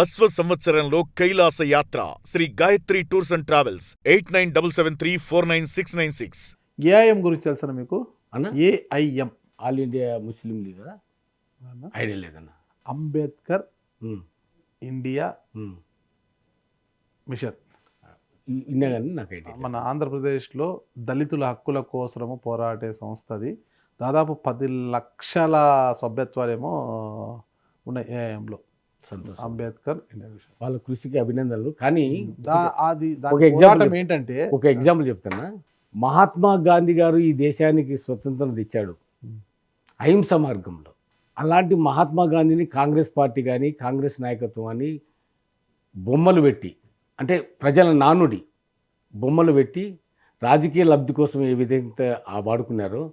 అశ్వ సంవత్సరంలో కైలాస యాత్ర Shri Gayatri tours and travels 8977349696. AIM గురించి తెలుసా మీకు? అన్న AIM all India Muslim League కదా, ఐడియా లేదన్న. అంబేద్కర్ ఇండియా మిషన్ ఇన్నా కానీ నాకు ఐడియా. మన ఆంధ్రప్రదేశ్లో దళితుల హక్కుల కోసము పోరాడే సంస్థది. దాదాపు 10 లక్షల సభ్యత్వాలేమో ఉన్నాయి ఏఐఎంలో. సంతోషం. అంబేద్కర్ ఇండియా మిషన్ వాళ్ళ కృషికి అభినందనలు. కానీ అది ఒక ఎగ్జాంపుల్ ఏంటంటే, ఒక ఎగ్జాంపుల్ చెప్తున్నా. మహాత్మా గాంధీ గారు ఈ దేశానికి స్వతంత్రం తెచ్చాడు అహింస మార్గంలో. అలాంటి మహాత్మా గాంధీని కాంగ్రెస్ పార్టీ కానీ కాంగ్రెస్ నాయకత్వాన్ని బొమ్మలు పెట్టి, అంటే ప్రజల నానుడి బొమ్మలు పెట్టి రాజకీయ లబ్ధి కోసం ఏ విధంగా వాడుకున్నారో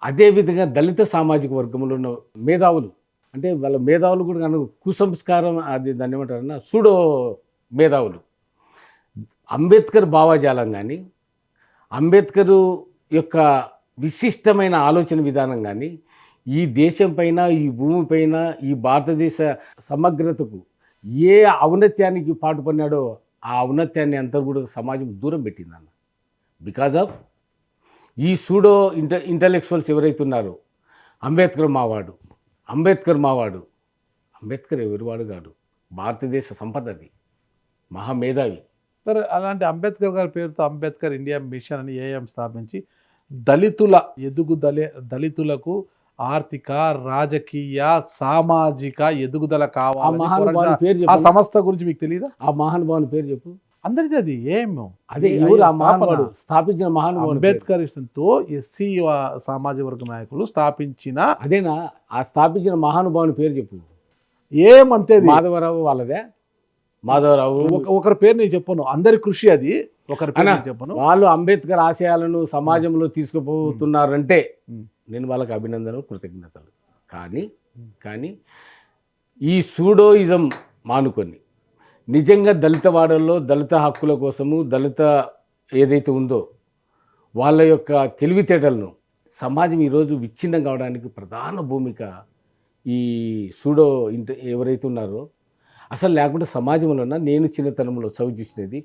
అదేవిధంగా దళిత సామాజిక వర్గంలో ఉన్న మేధావులు, అంటే వాళ్ళ మేధావులు కూడా కనుక కుసంస్కారం, అది దాన్ని ఏమంటారన్నా సూడో మేధావులు, అంబేద్కర్ భావాజాలం కానీ అంబేద్కర్ యొక్క విశిష్టమైన ఆలోచన విధానం కానీ ఈ దేశం పైన, ఈ భూమిపైన, ఈ భారతదేశ సమగ్రతకు ఏ ఔన్నత్యానికి పాటుపడినాడో ఆ ఔన్నత్యాన్ని అంతా కూడా సమాజం దూరం పెట్టిందన్న. బికాజ్ ఆఫ్ ఈ సూడో ఇంటలెక్చువల్స్ ఎవరైతే ఉన్నారో, అంబేద్కర్ మావాడు, అంబేద్కర్ మావాడు. అంబేద్కర్ ఎవరివాడు కాడు, భారతదేశ సంపదది, మహామేధావి. సరే, అలాంటి అంబేద్కర్ గారి పేరుతో అంబేద్కర్ ఇండియా మిషన్ అని ఏఐఎం స్థాపించి దళితులకు ఆర్థిక, రాజకీయ, సామాజిక ఎదుగుదల కావాలని ఆ సంస్థ గురించి మీకు తెలియదా? ఆ మహానుభావుని పేరు చెప్పు. అందరిది అది ఏం అదే ఎవరు ఆ మహానుభావుడు స్థాపించిన మహానుభావుడు? అంబేద్కర్ ఇష్టంతో ఎస్సీ సామాజిక వర్గ నాయకులు స్థాపించిన, అదేనా ఆ స్థాపించిన మహానుభావుని పేరు చెప్పు. ఏమంతే మాధవరావు వాళ్ళదే. మాధవరావు ఒకరి పేరు నేను చెప్పను, అందరి కృషి అది. ఒకరి పేరు చెప్పను. వాళ్ళు అంబేద్కర్ ఆశయాలను సమాజంలో తీసుకుపోతున్నారంటే నేను వాళ్ళకి అభినందనలు, కృతజ్ఞతలు. కానీ ఈ సూడోయిజం మానుకొని నిజంగా దళిత వాడల్లో దళిత హక్కుల కోసము, దళిత ఏదైతే ఉందో వాళ్ళ యొక్క తెలివితేటలను సమాజం ఈరోజు విచ్ఛిన్నం కావడానికి ప్రధాన భూమిక ఈ సూడో ఎవరైతే ఉన్నారో. అసలు లేకుండా సమాజంలో నేను చిన్నతనంలో చవి చూసినది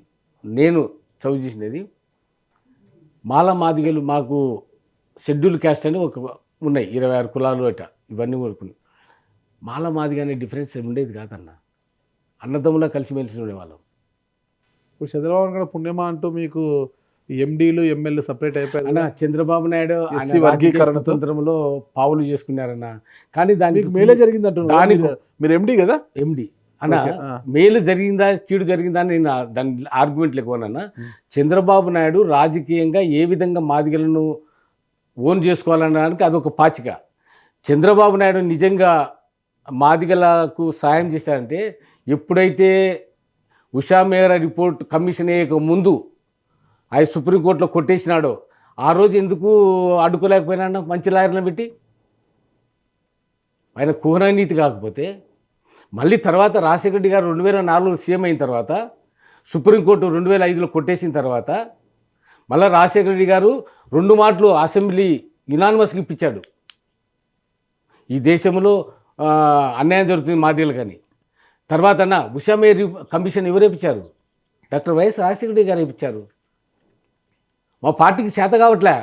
మాల మాదిగలు, మాకు షెడ్యూల్ క్యాస్ట్ అని ఒక ఉన్నాయి 26 కులాలు అట, ఇవన్నీ కొడుకున్నాయి. మాల మాదిగ అనే డిఫరెన్స్ ఉండేది కాదన్న, అన్నదమ్ములా కలిసిమెలిసి ఉండేవాళ్ళం. ఇప్పుడు చంద్రబాబు నాయుడు పుణ్యమా అంటూ మీకు ఎండీలు ఎమ్మెల్యే సపరేట్ అయిపోయారు అన్న. చంద్రబాబు నాయుడు వర్గీకరణ తంత్రంలో పావులు చేసుకున్నారన్న. కానీ దానికి మేలే జరిగింది అంటున్నారు. దానికి మీరు ఎండీ కదా? ఎండీ అన్న. మేలు జరిగిందా కీడు జరిగిందా అని నేను దాని ఆర్గ్యుమెంట్ లేకున్నాను. చంద్రబాబు నాయుడు రాజకీయంగా ఏ విధంగా మాదిగలను ఓన్ చేసుకోవాలనడానికి అదొక పాచిక. చంద్రబాబు నాయుడు నిజంగా మాదిగలకు సాయం చేశారంటే ఎప్పుడైతే ఉషా మేరా రిపోర్ట్ కమిషన్ అయ్యే ముందు ఆయన సుప్రీంకోర్టులో కొట్టేసినాడో ఆ రోజు ఎందుకు అడ్డుకోలేకపోయినా మంచి లాయర్లను పెట్టి? ఆయన కుహనీతి కాకపోతే మళ్ళీ తర్వాత రాజశేఖర రెడ్డి గారు 2004లో సీఎం అయిన తర్వాత సుప్రీంకోర్టు 2005లో కొట్టేసిన తర్వాత మళ్ళీ రాజశేఖర రెడ్డి గారు 2 మాటలు అసెంబ్లీ యునానిమస్గా ఇప్పించాడు. ఈ దేశంలో అన్యాయం జరుగుతుంది మాదిగలు కానీ. తర్వాత ఉషా మేరీ కమిషన్ ఎవరు ఇప్పించారు? డాక్టర్ వైఎస్ రాజశేఖర రెడ్డి గారు ఇప్పించారు. మా పార్టీకి చేత కావట్లే,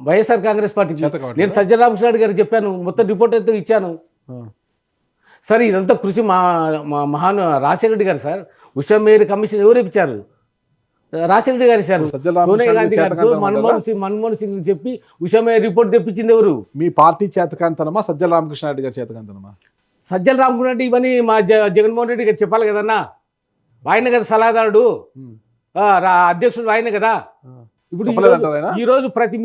వైఎస్ఆర్ కాంగ్రెస్ పార్టీకి. నేను సజ్జల రామకృష్ణ గారికి చెప్పాను, మొత్తం రిపోర్ట్ అయితే ఇచ్చాను. సరే, ఇదంతా కృషి మా మహాను రాజశేఖర రెడ్డి గారు సార్. ఉషా మేరీ కమిషన్ ఎవరు ఇప్పించారు? రాజశేఖర రెడ్డి గారు ఇచ్చారు. సోనియా గాంధీ గారు మన్మోహన్ సింగ్ చెప్పి ఉషా మేరీ రిపోర్ట్ తెప్పించింది ఎవరు? మీ పార్టీ చేతకాంతనమా సజ్జల రామకృష్ణ రెడ్డి గారు చేతకాంతనమా? సజ్జల రామకృష్ణ రెడ్డి ఇవన్నీ మా జగన్మోహన్ రెడ్డి గారు చెప్పాలి కదన్నా. ఆయన కదా సలహాదారుడు, అధ్యక్షుడు ఆయన కదా. ఇప్పుడు ఈ రోజు ప్రతి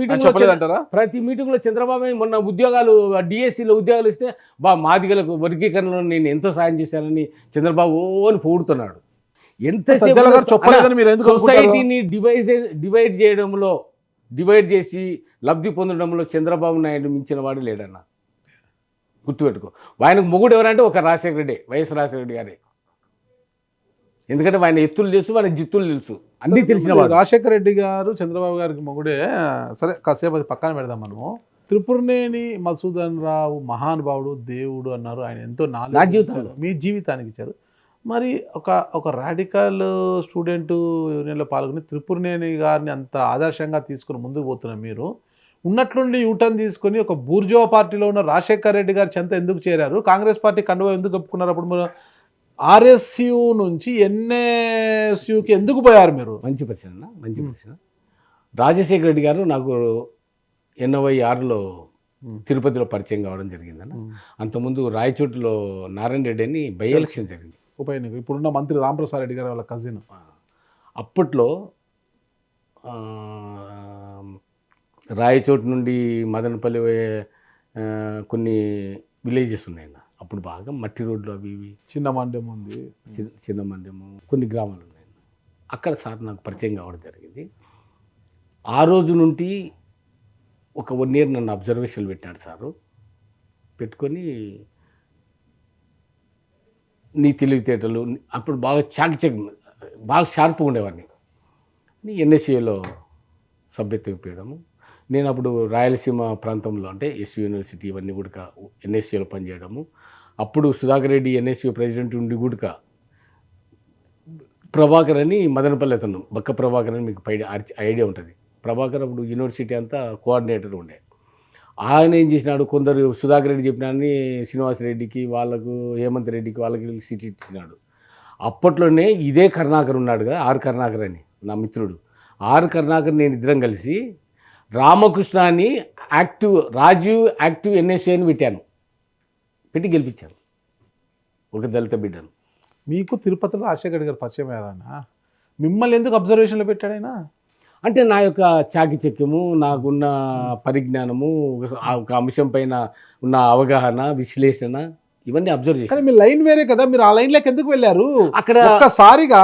మీటింగ్లో చంద్రబాబు మొన్న ఉద్యోగాలు డిఎస్సిలో ఉద్యోగాలు ఇస్తే మాదిగలకు వర్గీకరణలో నేను ఎంతో సాయం చేశానని చంద్రబాబు అని పొగుడుతున్నాడు. ఎంతసేపు సొసైటీని డివైడ్ చేసి లబ్ధి పొందడంలో చంద్రబాబు నాయుడు మించిన వాడు లేడన్న, గుర్తుపెట్టుకో. ఆయనకు మొగుడు ఎవరంటే ఒక రాజశేఖర రెడ్డి, వైఎస్ రాజశేఖర రెడ్డి గారే. ఎందుకంటే ఆయన ఎత్తులు తెలుసు, ఆయన జిత్తులు తెలుసు, అన్నీ తెలిసిన వాడు. రాజశేఖర రెడ్డి గారు చంద్రబాబు గారికి మొగుడే. సరే, కాసేపు అది పక్కన పెడదాం మనము. త్రిపురనేని మధుసూదన్ రావు మహానుభావుడు, దేవుడు అన్నారు. ఆయన ఎంతో నా నాలెడ్జ్ జీవితంలో. ఇచ్చారు, మీ జీవితానికి ఇచ్చారు. మరి ఒక రాడికల్ స్టూడెంట్ యూనియన్లో పాల్గొని త్రిపురనేని గారిని అంత ఆదర్శంగా తీసుకుని ముందుకు పోతున్న మీరు ఉన్నట్లుండి యూటర్న్ తీసుకొని ఒక బూర్జువా పార్టీలో ఉన్న రాజశేఖర్ రెడ్డి గారి చెంత ఎందుకు చేరారు? కాంగ్రెస్ పార్టీ కండువా ఎందుకు కప్పుకున్నారు? అప్పుడు మీరు ఆర్ఎస్యు నుంచి ఎన్ఎస్యుకి ఎందుకు పోయారు మీరు? మంచి ప్రశ్న, మంచి ప్రశ్న. రాజశేఖర రెడ్డి గారు నాకు 86లో తిరుపతిలో పరిచయం కావడం జరిగిందన్న. అంతకుముందు రాయచోటిలో నారాయణ రెడ్డి అని బై ఎలక్షన్ జరిగింది, ఉప ఎన్నిక. ఇప్పుడున్న మంత్రి రాంప్రసాద్ రెడ్డి గారు వాళ్ళ కజిన్. అప్పట్లో రాయచోటి నుండి మదనపల్లి కొన్ని విలేజెస్ ఉన్నాయన్న. అప్పుడు బాగా మట్టి రోడ్లు అవి ఇవి, చిన్న మండ్యం ఉంది, చిన్న మండ్యము, కొన్ని గ్రామాలు ఉన్నాయి. అక్కడ సార్ నాకు పరిచయం కావడం జరిగింది. ఆ రోజు నుండి ఒక 1 year నన్ను అబ్జర్వేషన్ పెట్టాడు సారు. పెట్టుకొని నీ తెలివితేటలు అప్పుడు బాగా బాగా షార్ప్గా ఉండేవాడిని. ఎన్ఎస్ఏలో సభ్యత్వం ఇప్పించడము. నేను అప్పుడు రాయలసీమ ప్రాంతంలో అంటే ఎస్యూ యూనివర్సిటీ ఇవన్నీ కూడా ఎన్ఎస్ఏలో పనిచేయడము. అప్పుడు సుధాకర్ రెడ్డి ఎన్ఎస్యూ ప్రెసిడెంట్ ఉండి కూడా ప్రభాకర్ అని మదనపల్లి అతను, బక్క ప్రభాకర్ అని మీకు ఐడియా ఉంటుంది. ప్రభాకర్ అప్పుడు యూనివర్సిటీ అంతా కోఆర్డినేటర్ ఉండే. ఆయన ఏం చేసినాడు, కొందరు సుధాకర్ రెడ్డి చెప్పినాన్ని శ్రీనివాసరెడ్డికి, వాళ్ళకు హేమంత్ రెడ్డికి, వాళ్ళకి సీట్ ఇచ్చినాడు. అప్పట్లోనే ఇదే కరుణాకర్ ఉన్నాడుగా, ఆర్ కరుణాకర్ అని నా మిత్రుడు. ఆర్ కరుణాకర్ నేను ఇద్దరం కలిసి రామకృష్ణ అని రాజీవ్ యాక్టివ్ ఎన్ఎస్ఏ అని పెట్టి గెలిపించాను ఒక దళిత బిడ్డను. మీకు తిరుపతిలో రాజశేఖర్ గారు పరిచయం అయ్యారన్నా? మిమ్మల్ని ఎందుకు అబ్జర్వేషన్లో పెట్టాడైనా? అంటే నా యొక్క చాకిచక్యము, నాకున్న పరిజ్ఞానము, ఒక అంశం పైన ఉన్న అవగాహన, విశ్లేషణ, ఇవన్నీ అబ్జర్వ్ చేశాను. కానీ మీ లైన్ వేరే కదా, మీరు ఆ లైన్లోకి ఎందుకు వెళ్ళారు? అక్కడ ఒక్కసారిగా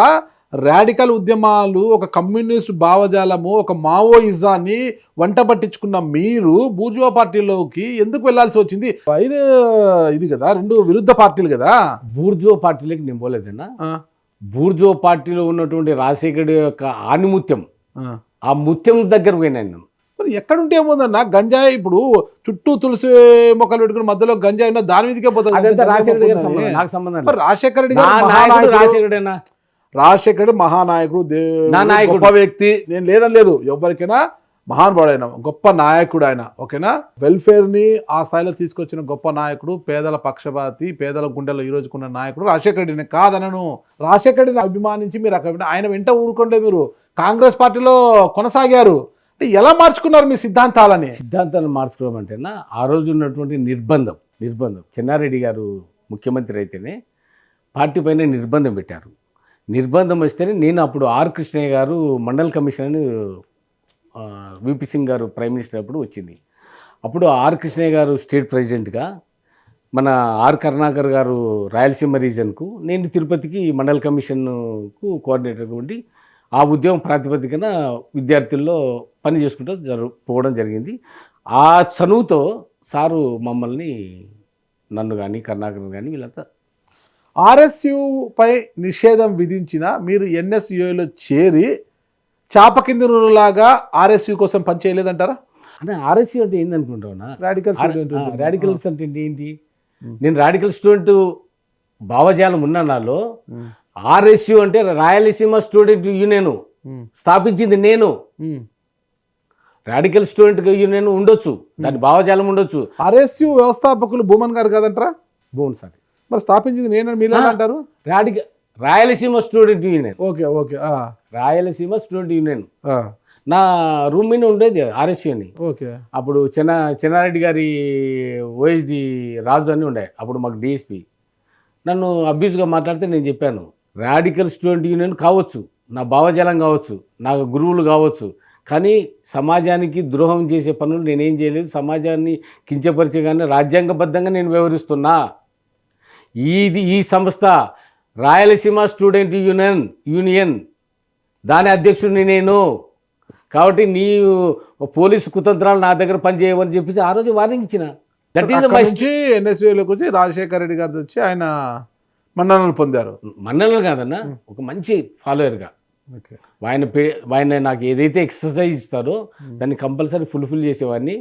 రాడికల్ ఉద్యమాలు, ఒక కమ్యూనిస్ట్ భావజాలము, ఒక మావోయిజాన్ని వంట పట్టించుకున్న మీరు బూర్జువా పార్టీలోకి ఎందుకు వెళ్లాల్సి వచ్చింది? ఇది కదా, రెండు విరుద్ధ పార్టీలు కదా. బూర్జువా పార్టీలోకి నేను పోలేదన్నా. బూర్జువా పార్టీలో ఉన్నటువంటి రాజశేఖర్ యొక్క ఆనిముత్యం, ఆ ముత్యం దగ్గర పోయినాను నేను. మరి ఎక్కడుంటే ఏముందన్న? గంజాయి ఇప్పుడు చుట్టూ తులసి మొక్కలు పెట్టుకుని మధ్యలో గంజాయి ఉన్న దాని మీదకే పోతుంది. నాకు సంబంధం. రాజశేఖర రెడ్డి రాజశేఖర రెడ్డి మహానాయకుడు, గొప్ప వ్యక్తి. నేను లేదని లేదు, ఎవరికైనా మహానుభావుడు ఆయన, గొప్ప నాయకుడు ఆయన. ఓకేనా, వెల్ఫేర్ని ఆ స్థాయిలో తీసుకొచ్చిన గొప్ప నాయకుడు, పేదల పక్షపాతి, పేదల గుండెల్లో ఈ రోజుకున్న నాయకుడు రాజశేఖర రెడ్డిని కాదనను. రాజశేఖర రెడ్డిని అభిమానించి మీరు అక్కడ ఆయన వెంట ఊరుకుంటే మీరు కాంగ్రెస్ పార్టీలో కొనసాగారు. అంటే ఎలా మార్చుకున్నారు మీ సిద్ధాంతాలని? సిద్ధాంతాలను మార్చుకోవడం అంటేనా, ఆ రోజు ఉన్నటువంటి నిర్బంధం. చెన్నారెడ్డి గారు ముఖ్యమంత్రి అయితేనే పార్టీ పైన నిర్బంధం పెట్టారు. నిర్బంధం వస్తేనే నేను అప్పుడు ఆర్ కృష్ణయ్య గారు మండల్ కమిషన్ అని విపి సింగ్ గారు ప్రైమ్ మినిస్టర్ అప్పుడు వచ్చింది. అప్పుడు ఆర్ కృష్ణయ్య గారు స్టేట్ ప్రెసిడెంట్గా, మన ఆర్ కరుణాకర్ గారు రాయలసీమ రీజన్కు, నేను తిరుపతికి మండల్ కమిషన్కు కోఆర్డినేటర్గా ఉండి ఆ ఉద్యమం ప్రాతిపదికన విద్యార్థుల్లో పని చేసుకుంటూ పోవడం జరిగింది. ఆ చనువుతో సారు మమ్మల్ని, నన్ను కానీ కరుణాకర్ కానీ వీళ్ళంతా ఆర్ఎస్యుపై నిషేధం విధించిన మీరు ఎన్ఎస్యులో చేరి చాప కింది లాగా ఆర్ఎస్యు కోసం పనిచేయలేదంటారా? అంటే ఆర్ఎస్యు అంటే ఏందనుకుంటావునా? రాడికల్స్ అంటే ఏంటి? నేను రాడికల్ స్టూడెంట్ భావజాలం ఉన్న నాలో ఆర్ఎస్యు అంటే రాయలసీమ స్టూడెంట్ యూనియన్ స్థాపించింది నేను. రాడికల్ స్టూడెంట్ యూనియన్ ఉండొచ్చు, దాని భావజాలం ఉండొచ్చు. ఆర్ఎస్యు వ్యవస్థాపకులు భూమన్ గారు కదంటారా? భూమన్ సార్. మరి స్థాపించింది నేను మీరు అంటారు? Rayalaseema student union. Okay Rayalaseema student union. నా రూమ్ మీద ఉండేది ఆర్ఎస్యు అని. ఓకే. అప్పుడు చెన్నారెడ్డి గారి ఓఎస్డి రాజు అని ఉండే, అప్పుడు మాకు డిఎస్పి. నన్ను అబ్యూస్గా మాట్లాడితే నేను చెప్పాను, రాడికల్ స్టూడెంట్ యూనియన్ కావచ్చు, నా భావజాలం కావచ్చు, నా గురువులు కావచ్చు, కానీ సమాజానికి ద్రోహం చేసే పనులు నేనేం చేయలేదు. సమాజాన్ని కించపరిచే కానీ రాజ్యాంగబద్ధంగా నేను వ్యవహరిస్తున్నా. ఈ సంస్థ రాయలసీమ స్టూడెంట్ యూనియన్ దాని అధ్యక్షుడిని నేను. కాబట్టి నీ పోలీసు కుతంత్రాలు నా దగ్గర పనిచేయమని చెప్పి ఆ రోజు వార్నింగ్ ఇచ్చిన. దట్ ఈస్ నుంచి ఎన్ఎస్యూలోకి వచ్చి రాజశేఖర రెడ్డి గారు వచ్చి ఆయన మన్ననలు పొందారు. మన్ననలు కాదన్నా, ఒక మంచి ఫాలోయర్గా. ఆయన నాకు ఏదైతే ఎక్సర్సైజ్ ఇస్తారో దాన్ని కంపల్సరీ ఫుల్ఫిల్ చేసేవాడిని.